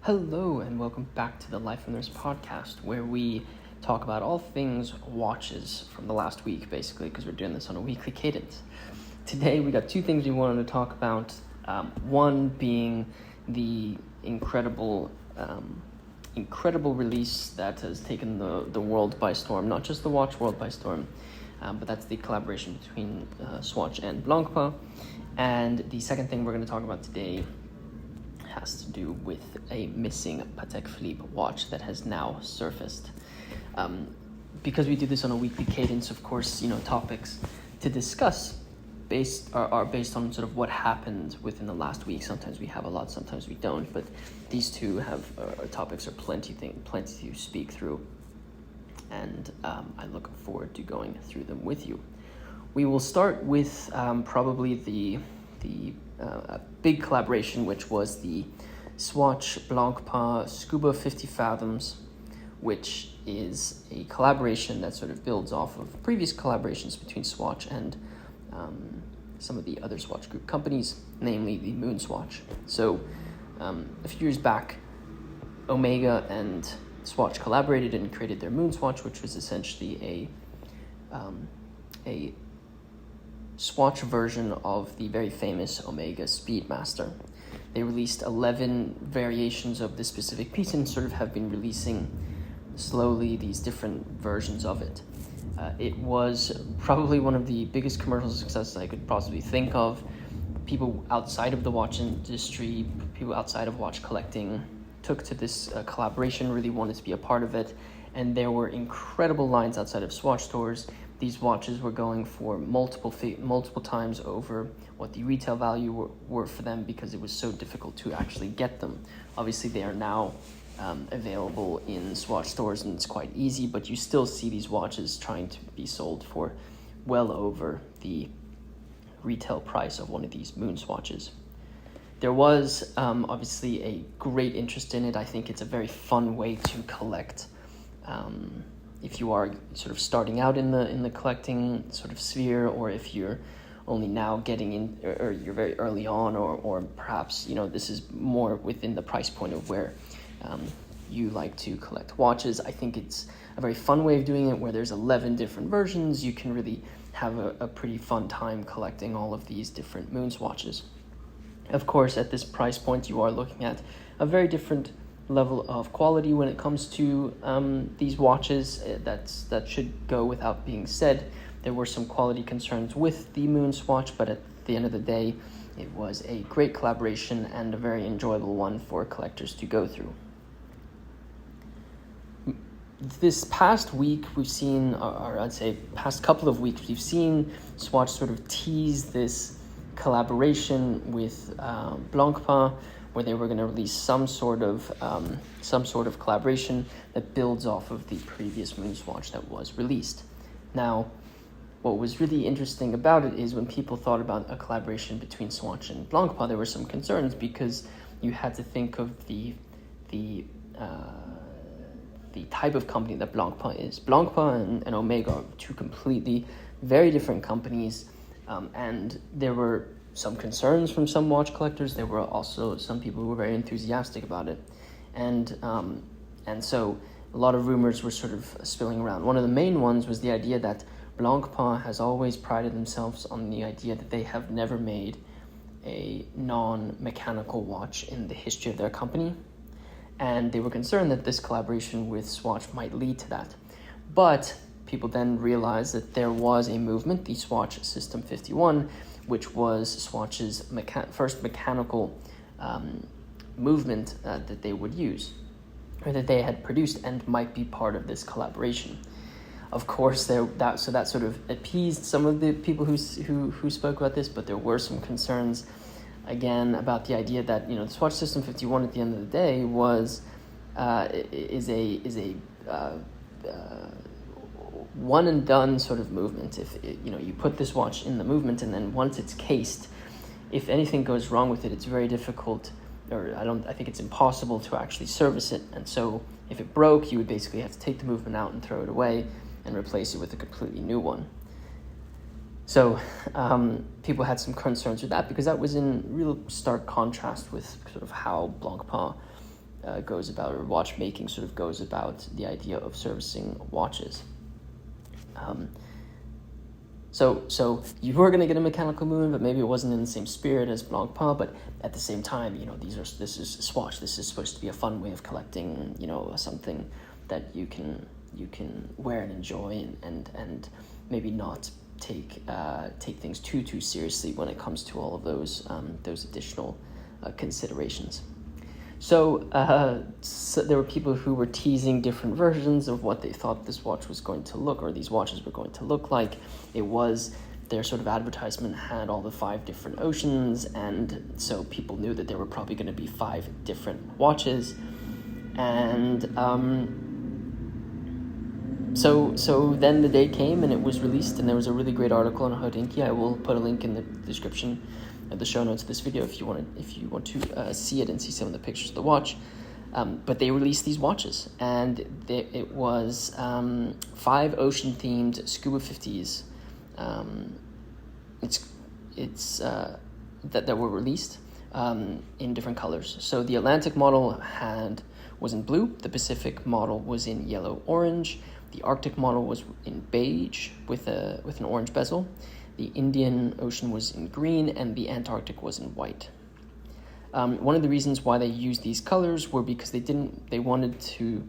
Hello and welcome back to the Life of Nurse podcast, where we talk about all things watches from the last week, basically, because we're doing this on a weekly cadence. Today we got two things we wanted to talk about. One being the incredible release that has taken the world by storm, not just the watch world by storm, but that's the collaboration between Swatch and Blancpain. And the second thing we're going to talk about today has to do with a missing Patek Philippe watch that has now surfaced. Because we do this on a weekly cadence, of course, topics to discuss are based on sort of what happened within the last week. Sometimes we have a lot, sometimes we don't, but these two have topics are plenty to speak through, and I look forward to going through them with you. We will start with probably the big collaboration, which was the Swatch Blancpain Scuba 50 Fathoms, which is a collaboration that sort of builds off of previous collaborations between Swatch and some of the other Swatch Group companies, namely the Moon Swatch. So a few years back, Omega and Swatch collaborated and created their Moon Swatch, which was essentially a Swatch version of the very famous Omega Speedmaster. They released 11 variations of this specific piece and sort of have been releasing slowly these different versions of it. It was probably one of the biggest commercial successes I could possibly think of. People outside of the watch industry, people outside of watch collecting, took to this collaboration, really wanted to be a part of it, and there were incredible lines outside of Swatch stores. These watches were going for multiple times over what the retail value were for them, because it was so difficult to actually get them. Obviously, they are now available in Swatch stores, and it's quite easy, but you still see these watches trying to be sold for well over the retail price of one of these Moon Swatches. There was obviously a great interest in it. I think it's a very fun way to collect. If you are sort of starting out in the collecting sort of sphere, or if you're only now getting in, or you're very early on, or perhaps this is more within the price point of where you like to collect watches. I think it's a very fun way of doing it, where there's 11 different versions. You can really have a pretty fun time collecting all of these different Moon Swatches. Of course, at this price point, you are looking at a very different level of quality when it comes to these watches. That should go without being said. There were some quality concerns with the Moon Swatch, but at the end of the day, it was a great collaboration and a very enjoyable one for collectors to go through. This past week, we've seen, or I'd say past couple of weeks, we've seen Swatch sort of tease this collaboration with Blancpain, where they were going to release some sort of collaboration that builds off of the previous Moon Swatch that was released. Now, what was really interesting about it is when people thought about a collaboration between Swatch and Blancpain, there were some concerns, because you had to think of the type of company that Blancpain is. Blancpain and Omega are two completely very different companies, and there were some concerns from some watch collectors. There were also some people who were very enthusiastic about it, and so a lot of rumors were sort of spilling around. One of the main ones was the idea that Blancpain has always prided themselves on the idea that they have never made a non-mechanical watch in the history of their company, and they were concerned that this collaboration with Swatch might lead to that. But people then realized that there was a movement, the Swatch System 51, which was Swatch's first mechanical movement that they would use, or that they had produced, and might be part of this collaboration. Of course, that sort of appeased some of the people who spoke about this, but there were some concerns again about the idea that the Swatch System 51 at the end of the day is a one and done sort of movement. If you put this watch in the movement, and then once it's cased, if anything goes wrong with it, it's very difficult, or I think it's impossible to actually service it. And so if it broke, you would basically have to take the movement out and throw it away and replace it with a completely new one. So people had some concerns with that, because that was in real stark contrast with sort of how Blancpain goes about, or watchmaking sort of goes about the idea of servicing watches. So you were going to get a mechanical movement, but maybe it wasn't in the same spirit as Blancpain. But at the same time, this is Swatch. This is supposed to be a fun way of collecting, something that you can wear and enjoy, and maybe not take things too seriously when it comes to all of those additional considerations. So there were people who were teasing different versions of what they thought this watch was going to look, or these watches were going to look like. Their sort of advertisement had all the 5 different oceans, and so people knew that there were probably going to be 5 different watches. And so then the day came and it was released, and there was a really great article on Hodinkee. I will put a link in the description of the show notes of this video if you want to see it and see some of the pictures of the watch. But they released these watches, and it was 5 ocean themed Scuba 50s. That were released in different colors. So the Atlantic model was in blue, the Pacific model was in yellow orange, the Arctic model was in beige with an orange bezel, the Indian Ocean was in green, and the Antarctic was in white. One of the reasons why they used these colors were because they wanted to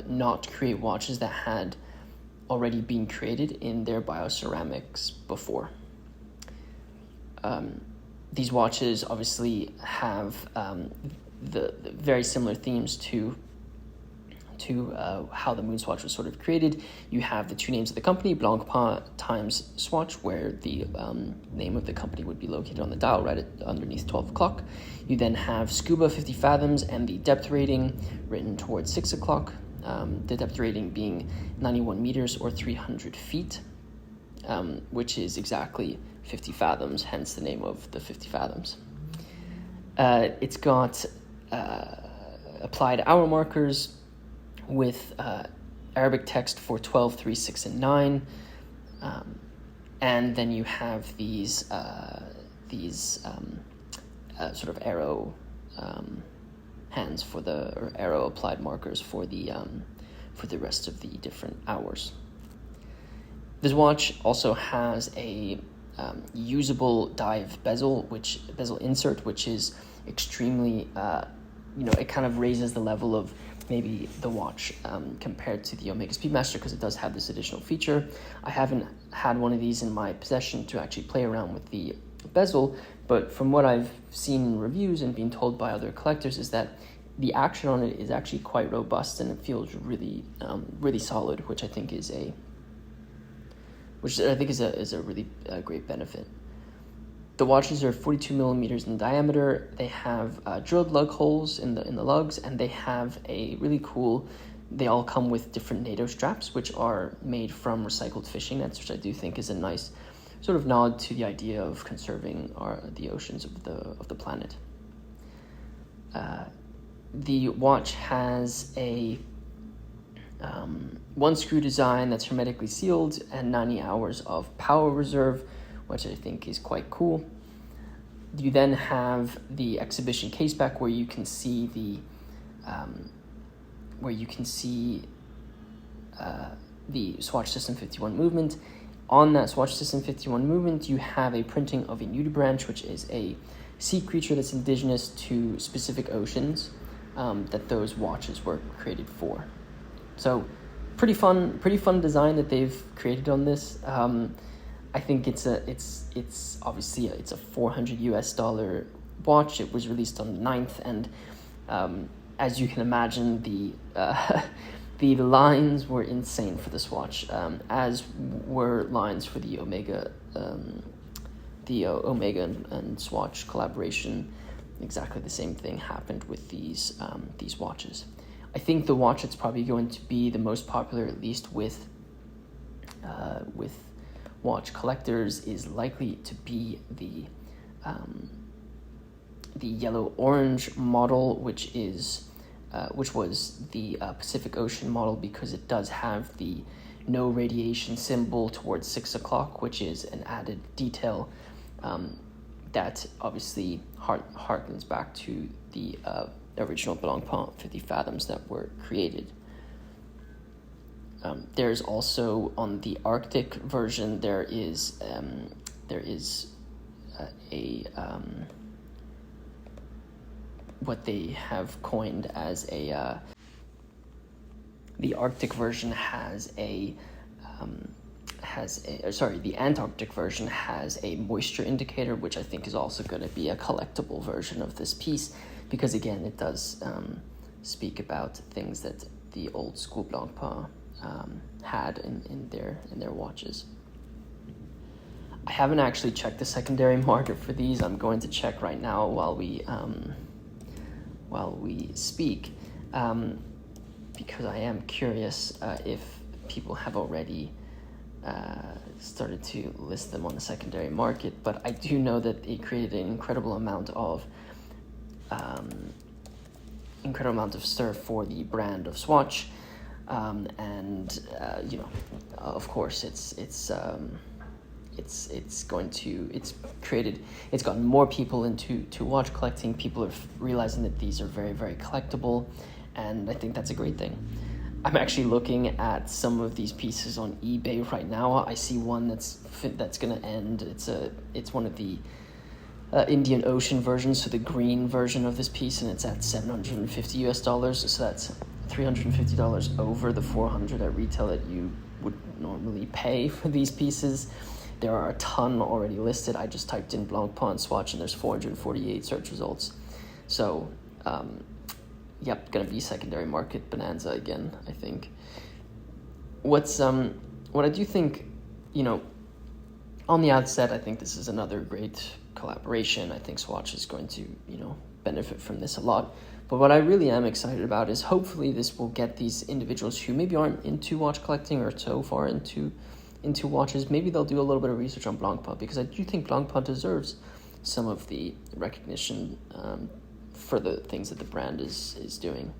not create watches that had already been created in their bioceramics before. These watches obviously have the very similar themes to how the Moonswatch was sort of created. You have the 2 names of the company, Blancpain times Swatch, where the name of the company would be located on the dial right underneath 12 o'clock. You then have Scuba 50 Fathoms and the depth rating written towards 6 o'clock. The depth rating being 91 meters or 300 feet, which is exactly 50 fathoms, hence the name of the 50 Fathoms. It's got applied hour markers with Arabic text for 12, 3, 6, and 9. And then you have these sort of arrow hands or arrow applied markers for the rest of the different hours. This watch also has a usable dive bezel insert, which is extremely, it kind of raises the level of maybe the watch compared to the Omega Speedmaster, because it does have this additional feature. I haven't had one of these in my possession to actually play around with the bezel, but from what I've seen in reviews and been told by other collectors is that the action on it is actually quite robust, and it feels really really solid, which I think is a really great benefit. The watches are 42 millimeters in diameter. They have drilled lug holes in the lugs, and they have a really cool. They all come with different NATO straps, which are made from recycled fishing nets, which I do think is a nice sort of nod to the idea of conserving the oceans of the planet. The watch has a 1-screw design that's hermetically sealed and 90 hours of power reserve, which I think is quite cool. You then have the exhibition caseback where you can see the Swatch System 51 movement. On that Swatch System 51 movement, you have a printing of a nudibranch, which is a sea creature that's indigenous to specific oceans that those watches were created for. So pretty fun design that they've created on this. I think it's obviously a $400 watch. It was released on the 9th, and as you can imagine, the lines were insane for this watch, as were lines for the Omega and Swatch collaboration. Exactly the same thing happened with these watches. I think the watch that's probably going to be the most popular, at least with watch collectors, is likely to be the yellow orange model, which was the Pacific Ocean model, because it does have the no radiation symbol towards 6 o'clock, which is an added detail that obviously harkens back to the original Blancpain 50 Fathoms that were created. There's also, on the Arctic version, there is what they have coined as the Arctic version the Antarctic version has a moisture indicator, which I think is also going to be a collectible version of this piece, because again, it does speak about things that the old school Blancpain had in their watches. I haven't actually checked the secondary market for these. I'm going to check right now while we speak, because I am curious if people have already started to list them on the secondary market. But I do know that it created an incredible amount of stir for the brand of Swatch, and of course, it's gotten more people into watch collecting. People are realizing that these are very, very collectible, and I think that's a great thing. I'm actually looking at some of these pieces on eBay right now. I see one that's going to end. It's one of the Indian Ocean versions, so the green version of this piece, and it's at $750. So that's $350 over the $400 at retail that you would normally pay for these pieces. There are a ton already listed. I just typed in Blancpain Swatch, and there's 448 search results. So, gonna be secondary market bonanza again, I think. What I do think, on the outset, I think this is another great collaboration. I think Swatch is going to, benefit from this a lot. But what I really am excited about is hopefully this will get these individuals who maybe aren't into watch collecting or so far into watches, maybe they'll do a little bit of research on Blancpain, because I do think Blancpain deserves some of the recognition for the things that the brand is doing.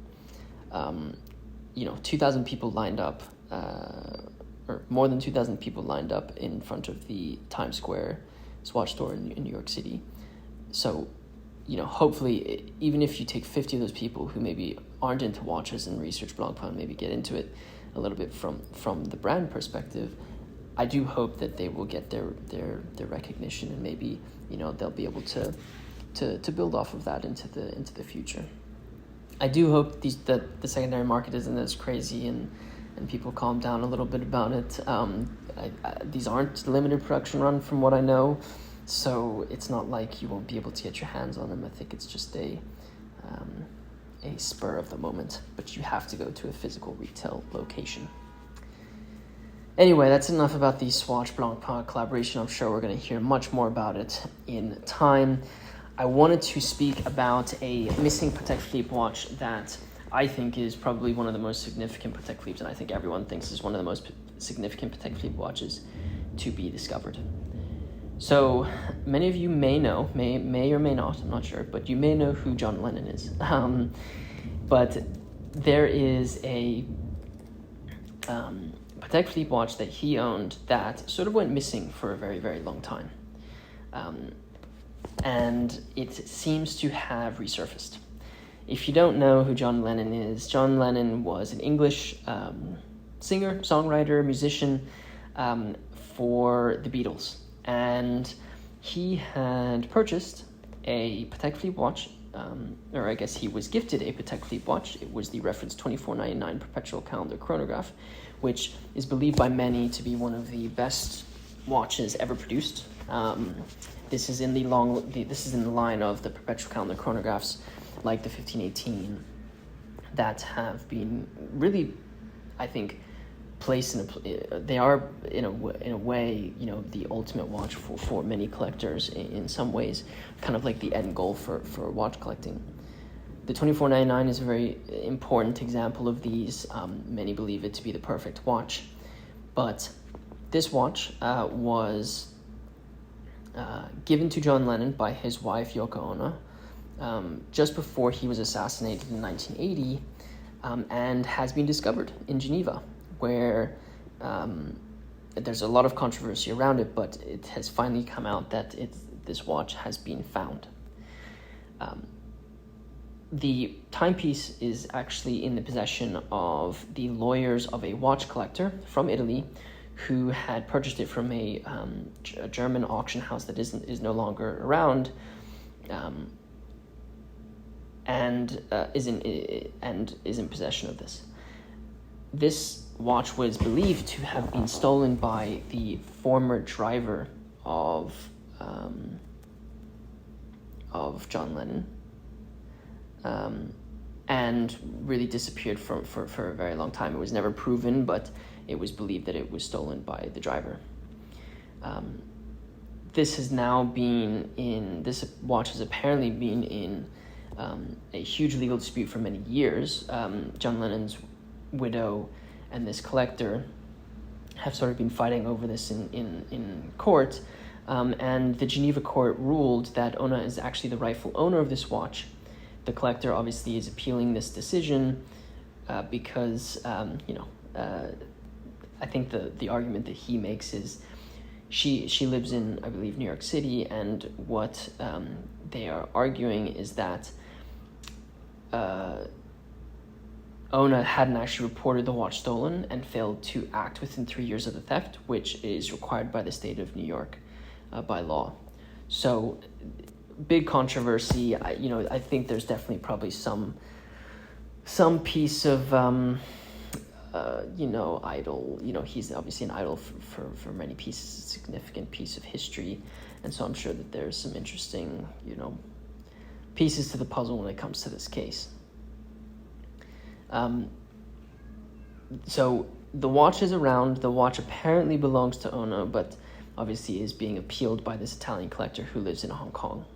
2,000 people lined up, or more than 2,000 people lined up in front of the Times Square Swatch store in New York City. So, hopefully, even if you take 50 of those people who maybe aren't into watches and research Blancpain, maybe get into it a little bit from the brand perspective, I do hope that they will get their recognition, and maybe they'll be able to build off of that into the future. I do hope that the secondary market isn't as crazy and people calm down a little bit about it. These aren't limited production run from what I know, so it's not like you won't be able to get your hands on them. I think it's just a spur of the moment, but you have to go to a physical retail location. Anyway, that's enough about the Swatch Blancpain collaboration. I'm sure we're going to hear much more about it in time. I wanted to speak about a missing Patek Philippe watch that I think is probably one of the most significant Patek Philippes, and I think everyone thinks is one of the most significant Patek Philippe watches to be discovered. So many of you may know, may or may not, I'm not sure, but you may know who John Lennon is. But there is a Patek Philippe watch that he owned that sort of went missing for a very, very long time. And it seems to have resurfaced. If you don't know who John Lennon is, John Lennon was an English singer, songwriter, musician for the Beatles. And he had purchased a Patek Philippe watch, or I guess he was gifted a Patek Philippe watch. It was the reference 2499 perpetual calendar chronograph, which is believed by many to be one of the best watches ever produced. This is in the line of the perpetual calendar chronographs, like the 1518, that have been really, I think, placed they are in a way, the ultimate watch for many collectors in some ways, kind of like the end goal for watch collecting. The 2499 is a very important example of these. Many believe it to be the perfect watch, but this watch was given to John Lennon by his wife Yoko Ono just before he was assassinated in 1980, and has been discovered in Geneva, where there's a lot of controversy around it, but it has finally come out that this watch has been found. The timepiece is actually in the possession of the lawyers of a watch collector from Italy who had purchased it from a German auction house that is no longer around, and is in possession of this. This watch was believed to have been stolen by the former driver of John Lennon, and really disappeared for a very long time. It was never proven, but it was believed that it was stolen by the driver. This watch has apparently been in a huge legal dispute for many years. John Lennon's widow and this collector have sort of been fighting over this in court, and the Geneva court ruled that Ona is actually the rightful owner of this watch. The collector obviously is appealing this decision because, I think the argument that he makes is she lives in, I believe, New York City, and what they are arguing is that Ona hadn't actually reported the watch stolen and failed to act within 3 years of the theft, which is required by the state of New York by law. So, big controversy. I think there's definitely probably some piece of idol. He's obviously an idol for many pieces, a significant piece of history, and so I'm sure that there's some interesting pieces to the puzzle when it comes to this case. So the watch is around. The watch apparently belongs to Ona, but obviously is being appealed by this Italian collector who lives in Hong Kong.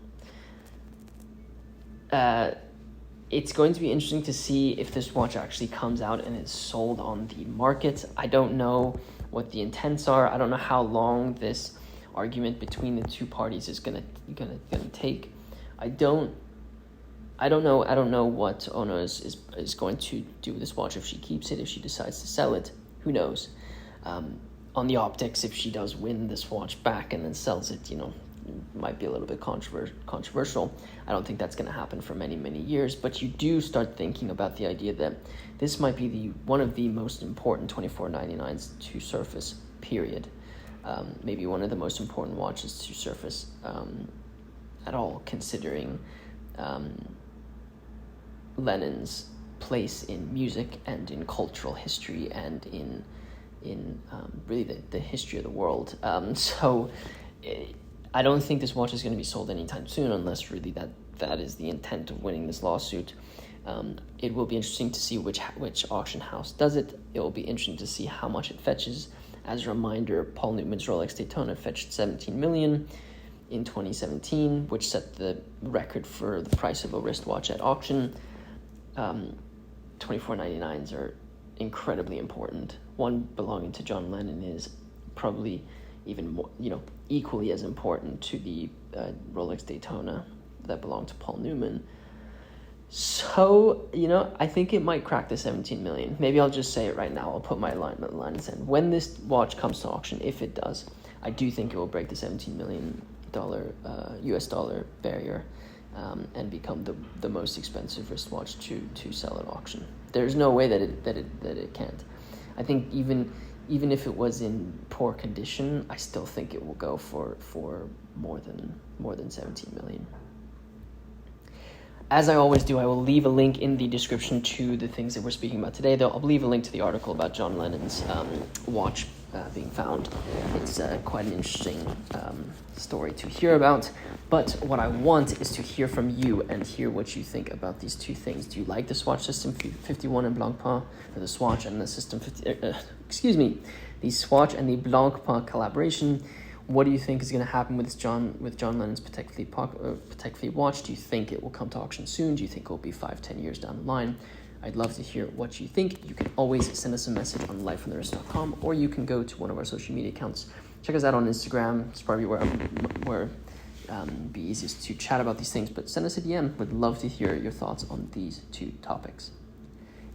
It's going to be interesting to see if this watch actually comes out and is sold on the market. I don't know what the intents are. I don't know how long this argument between the two parties is gonna take. I don't know what Ona is going to do with this watch, if she keeps it, if she decides to sell it. Who knows? On the optics, if she does win this watch back and then sells it, might be a little bit controversial. I don't think that's going to happen for many, many years, but you do start thinking about the idea that this might be one of the most important 2499s to surface, period. Maybe one of the most important watches to surface at all, considering Lennon's place in music and in cultural history and in really the history of the world. I don't think this watch is going to be sold anytime soon, unless really that is the intent of winning this lawsuit. It will be interesting to see which auction house does it. It will be interesting to see how much it fetches. As a reminder, Paul Newman's Rolex Daytona fetched $17 million in 2017, which set the record for the price of a wristwatch at auction. 2499s are incredibly important. One belonging to John Lennon is probably even more, equally as important to the Rolex Daytona that belonged to Paul Newman. So, I think it might crack the 17 million. Maybe I'll just say it right now. I'll put my line in sand. When this watch comes to auction, if it does, I do think it will break the $17 million US dollar barrier and become the most expensive wristwatch to sell at auction. There's no way that it can't. I think even if it was in poor condition, I still think it will go for more than 17 million. As I always do, I will leave a link in the description to the things that we're speaking about today. I'll leave a link to the article about John Lennon's watch being found. It's quite an interesting story to hear about. But what I want is to hear from you and hear what you think about these two things. Do you like the Swatch System 51 and Blancpain, or the Swatch and the System 50? The Swatch and the Blancpain collaboration? What do you think is going to happen with John Lennon's Patek Philippe watch? Do you think it will come to auction soon? Do you think it will be 5-10 years down the line? I'd love to hear what you think. You can always send us a message on lifeonthewrist.com, or you can go to one of our social media accounts. Check us out on Instagram. It's probably where be easiest to chat about these things. But send us a DM. Would love to hear your thoughts on these two topics.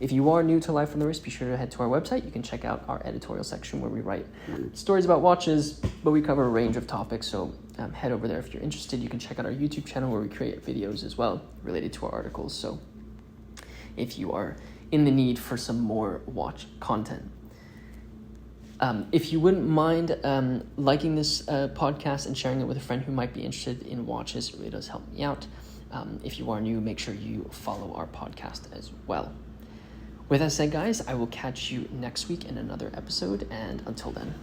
If you are new to Life on the Wrist, be sure to head to our website. You can check out our editorial section where we write stories about watches, but we cover a range of topics. So head over there if you're interested. You can check out our YouTube channel where we create videos as well related to our articles. So if you are in the need for some more watch content. If you wouldn't mind liking this podcast and sharing it with a friend who might be interested in watches, it really does help me out. If you are new, make sure you follow our podcast as well. With that said, guys, I will catch you next week in another episode, and until then,